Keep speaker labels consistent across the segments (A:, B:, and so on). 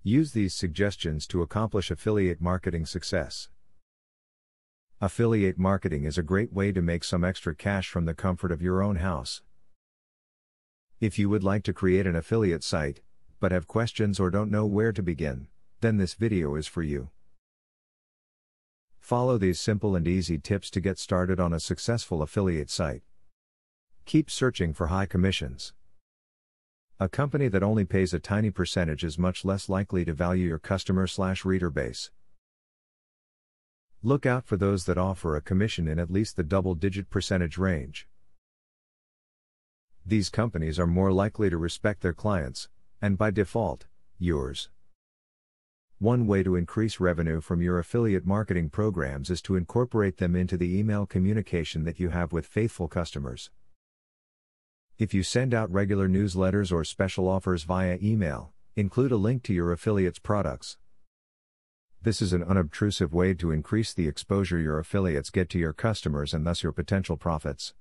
A: Use these suggestions to accomplish affiliate marketing success. Affiliate marketing is a great way to make some extra cash from the comfort of your own house. If you would like to create an affiliate site, but have questions or don't know where to begin, then this video is for you. Follow these simple and easy tips to get started on a successful affiliate site. Keep searching for high commissions. A company that only pays a tiny percentage is much less likely to value your customer/reader base. Look out for those that offer a commission in at least the double-digit percentage range. These companies are more likely to respect their clients, and by default, yours. One way to increase revenue from your affiliate marketing programs is to incorporate them into the email communication that you have with faithful customers. If you send out regular newsletters or special offers via email, include a link to your affiliate's products. This is an unobtrusive way to increase the exposure your affiliates get to your customers and thus your potential profits.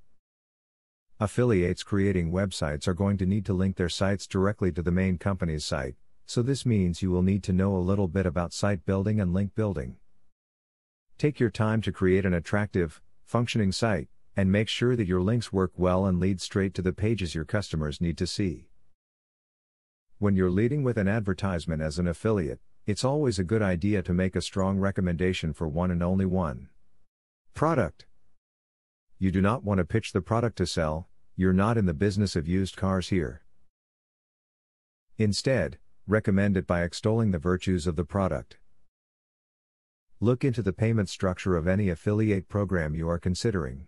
A: Affiliates creating websites are going to need to link their sites directly to the main company's site, so this means you will need to know a little bit about site building and link building. Take your time to create an attractive, functioning site, and make sure that your links work well and lead straight to the pages your customers need to see. When you're leading with an advertisement as an affiliate, it's always a good idea to make a strong recommendation for one and only one product. You do not want to pitch the product to sell, you're not in the business of used cars here. Instead, recommend it by extolling the virtues of the product. Look into the payment structure of any affiliate program you are considering.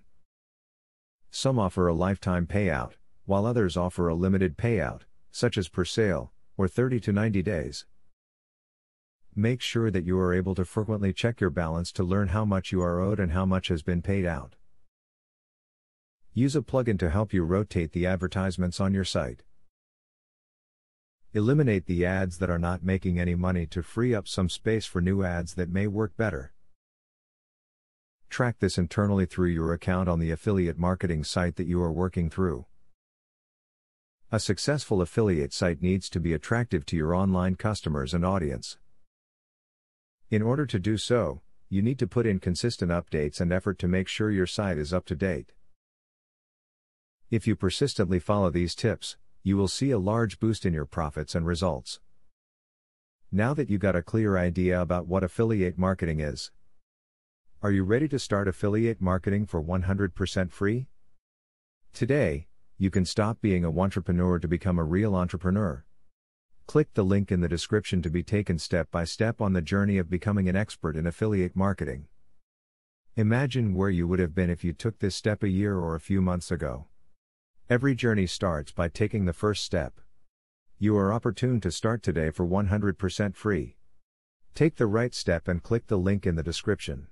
A: Some offer a lifetime payout, while others offer a limited payout, such as per sale, or 30 to 90 days. Make sure that you are able to frequently check your balance to learn how much you are owed and how much has been paid out. Use a plugin to help you rotate the advertisements on your site. Eliminate the ads that are not making any money to free up some space for new ads that may work better. Track this internally through your account on the affiliate marketing site that you are working through. A successful affiliate site needs to be attractive to your online customers and audience. In order to do so, you need to put in consistent updates and effort to make sure your site is up to date. If you persistently follow these tips, you will see a large boost in your profits and results. Now that you got a clear idea about what affiliate marketing is, are you ready to start affiliate marketing for 100% free? Today, you can stop being a wantrepreneur to become a real entrepreneur. Click the link in the description to be taken step by step on the journey of becoming an expert in affiliate marketing. Imagine where you would have been if you took this step a year or a few months ago. Every journey starts by taking the first step. You are opportune to start today for 100% free. Take the right step and click the link in the description.